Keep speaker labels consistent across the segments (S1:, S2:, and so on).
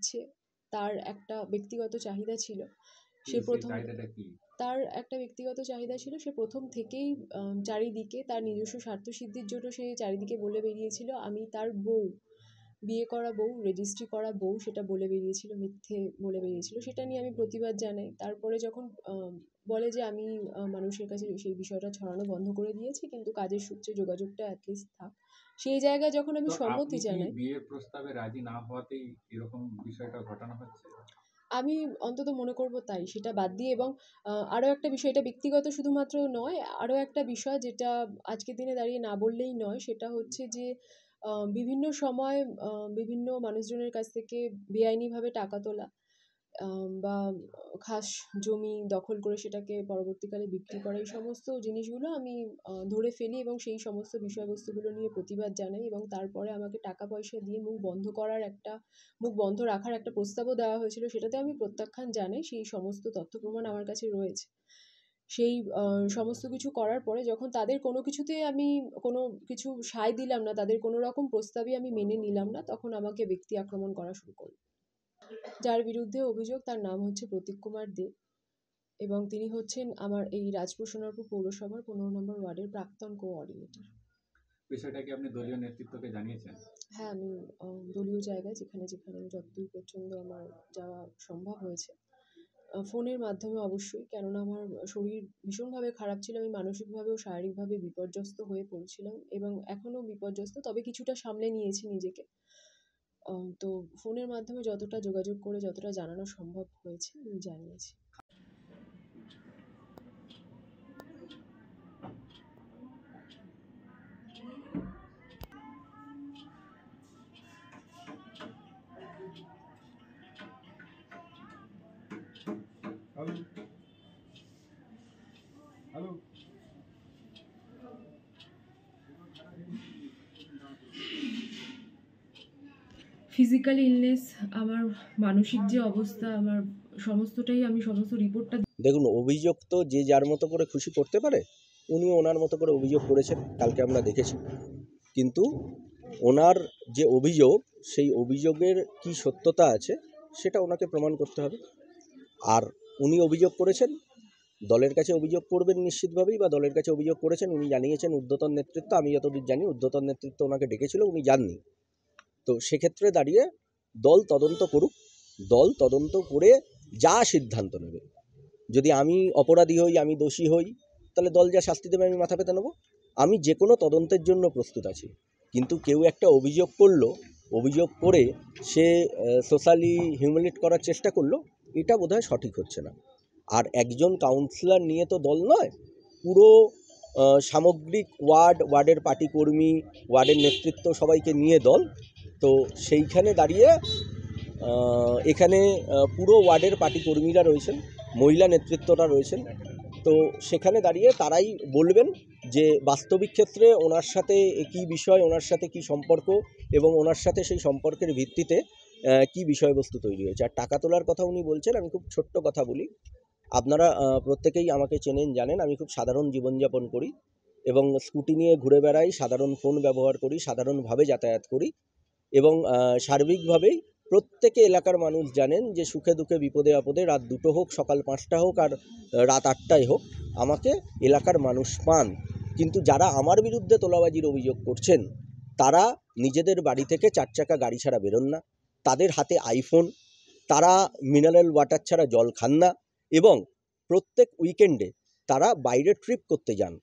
S1: ইচ্ছে, তার একটা ব্যক্তিগত চাহিদা ছিল। সে প্রথম তার একটা ব্যক্তিগত চাহিদা ছিল, সে প্রথম থেকেই চারিদিকে তার নিজস্ব স্বার্থসিদ্ধির জন্য সে চারিদিকে বলে বেরিয়েছিল আমি তার বউ, বিয়ে করা বউ, রেজিস্ট্রি করা বউ, সেটা বলে বেরিয়েছিল, মিথ্যে বলে বেরিয়েছিল। সেটা নিয়ে আমি প্রতিবাদ জানাই। তারপরে যখন বলে যে আমি মানুষের কাছে সেই বিষয়টা ছড়ানো বন্ধ করে দিয়েছি, কিন্তু কাজের সূত্রে যোগাযোগটা অ্যাটলিস্ট থাক, সেই জায়গায় যখন আমি সম্মতি জানাই।
S2: বিয়ের প্রস্তাবে রাজি না হওয়াতেই এরকম বিষয়টা ঘটানো হচ্ছে,
S1: আমি অন্তত মনে করব তাই। সেটা বাদ দিয়ে এবং আরও একটা বিষয়, এটা ব্যক্তিগত শুধুমাত্র নয়, আরও একটা বিষয় যেটা আজকের দিনে দাঁড়িয়ে না বললেই নয়, সেটা হচ্ছে যে বিভিন্ন সময় বিভিন্ন মানুষজনের কাছ থেকে বেআইনিভাবে টাকা তোলা, বা খাস জমি দখল করে সেটাকে পরবর্তীকালে বিক্রি করা, এই সমস্ত জিনিসগুলো আমি ধরে ফেলি এবং সেই সমস্ত বিষয়বস্তুগুলো নিয়ে প্রতিবাদ জানাই। এবং তারপরে আমাকে টাকা পয়সা দিয়ে মুখ বন্ধ রাখার একটা প্রস্তাবও দেওয়া হয়েছিল, সেটাতে আমি প্রত্যাখ্যান জানাই। সেই সমস্ত তথ্য প্রমাণ আমার কাছে রয়েছে। সেই সমস্ত কিছু করার পরে যখন তাদের কোনো কিছুতেই আমি কোনো কিছু সায় দিলাম না, তাদের কোনো রকম প্রস্তাবই আমি মেনে নিলাম না, তখন আমাকে ব্যক্তি আক্রমণ করা শুরু করল। যার বিরুদ্ধে অভিযোগ, তার নাম হচ্ছে প্রতীক কুমার দে এবং তিনি হচ্ছেন আমার এই রাজপুর সোনারপুর পৌরসভার 15 নম্বর ওয়ার্ডের প্রাক্তন কোঅর্ডিনেটর।
S2: বিষয়টা কি আপনি দলীয় নেতৃত্বকে জানিয়েছেন?
S1: হ্যাঁ, আমি দলীয় জায়গায় যেখানে যতদূর পর্যন্ত আমার যাওয়া সম্ভব হয়েছে, ফোনের মাধ্যমে অবশ্যই, কেননা আমার শরীর ভীষণভাবে খারাপ ছিল, আমি মানসিকভাবে ও শারীরিকভাবে বিপর্যস্ত হয়ে পড়েছিলাম এবং এখনও বিপর্যস্ত, তবে কিছুটা সামলে নিয়েছি নিজেকে। তো ফোনের মাধ্যমে যতটা যোগাযোগ করে যতটা জানানো সম্ভব হয়েছে আমি জানিয়েছি। ফিজিক্যাল ইলনেস, আমার মানসিক যে অবস্থা, আমার সমস্তটাই, আমি সমস্ত রিপোর্টটা
S3: দেখুন, অভিযোগ তো যে যার মতো করে খুশি করতে পারে। উনি ওনার মতো করে অভিযোগ করেছেন, কালকে আমরা দেখেছি। কিন্তু ওনার যে অভিযোগ, সেই অভিযোগের কি সত্যতা আছে সেটা ওনাকে প্রমাণ করতে হবে। আর উনি অভিযোগ করেছেন, দলের কাছে অভিযোগ করবেন নিশ্চিতভাবেই, বা দলের কাছে অভিযোগ করেছেন, উনি জানিয়েছেন ঊর্ধ্বতন নেতৃত্ব। আমি যতদূর জানি ঊর্ধ্বতন নেতৃত্ব ওনাকে ডেকেছিল, উনি যাননি। তো সেক্ষেত্রে দাঁড়িয়ে দল তদন্ত করুক, দল তদন্ত করে যা সিদ্ধান্ত নেবে। যদি আমি অপরাধী হই, আমি দোষী হই, তাহলে দল যা শাস্তি দেবে আমি মাথা পেতে নেব। আমি যে কোনো তদন্তের জন্য প্রস্তুত আছি। কিন্তু কেউ একটা অভিযোগ করলো, অভিযোগ করে সে সোশ্যালি হিউমিলিয়েট করার চেষ্টা করলো, এটা বোধহয় সঠিক হচ্ছে না। আর একজন কাউন্সিলর নিয়ে তো দল নয়, পুরো সামগ্রিক ওয়ার্ডের পার্টি কর্মী, ওয়ার্ডের নেতৃত্ব সবাইকে নিয়ে দল। তো সেইখানে দাঁড়িয়ে এখানে পুরো ওয়ার্ডের পার্টি কর্মীরা রয়েছেন, মহিলা নেতৃত্বরা রয়েছেন। তো সেখানে দাঁড়িয়ে তারাই বলবেন যে বাস্তবিক ক্ষেত্রে ওনার সাথে কী বিষয়, ওনার সাথে কী সম্পর্ক, এবং ওনার সাথে সেই সম্পর্কের ভিত্তিতে কী বিষয়বস্তু তৈরি হয়েছে। আর টাকা তোলার কথা উনি বলছেন, আমি খুব ছোট্ট কথা বলি। আপনারা প্রত্যেকেই আমাকে চেনেন, জানেন আমি খুব সাধারণ জীবনযাপন করি এবং স্কুটি নিয়ে ঘুরে বেড়াই, সাধারণ ফোন ব্যবহার করি, সাধারণভাবে যাতায়াত করি এবং সার্বিকভাবেই প্রত্যেকে এলাকার মানুষ জানেন যে সুখে দুঃখে বিপদে আপদে রাত 2টো হোক, সকাল 5টা হোক, আর রাত 8টায় হোক, আমাকে এলাকার মানুষ পান। কিন্তু যারা আমার বিরুদ্ধে তোলাবাজির অভিযোগ করছেন, তারা নিজেদের বাড়ি থেকে 4 চাকা গাড়ি ছাড়া বেরোন না, তাদের হাতে আইফোন, তারা মিনারেল ওয়াটার ছাড়া জল খান না, এবং প্রত্যেক উইকেন্ডে তারা বাইরে ট্রিপ করতে যান।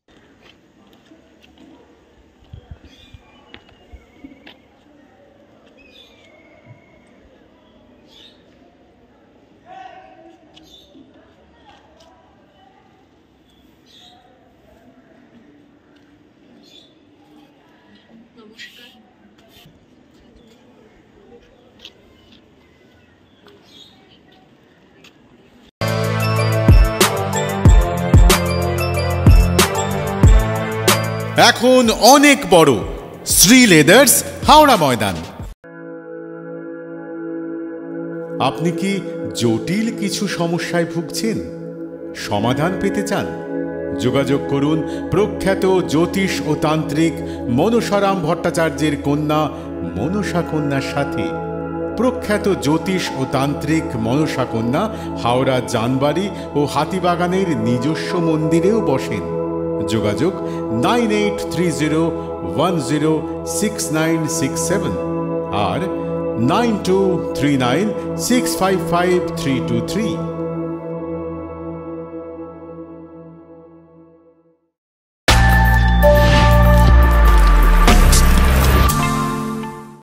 S4: এখন অনেক বড় শ্রী লেদার্স, হাওড়া ময়দান। আপনি কি জটিল কিছু সমস্যায় ভুগছেন, সমাধান পেতে চান? যোগাযোগ করুন প্রখ্যাত জ্যোতিষ ও তান্ত্রিক মনসারাম ভট্টাচার্যের কন্যা মনসা কন্যার সাথে। প্রখ্যাত জ্যোতিষ ও তান্ত্রিক মনসা কন্যা হাওড়া জানবাড়ি ও হাতিবাগানের নিজস্ব মন্দিরেও বসেন। যোগাযোগ 9830106967 আর 9239655323।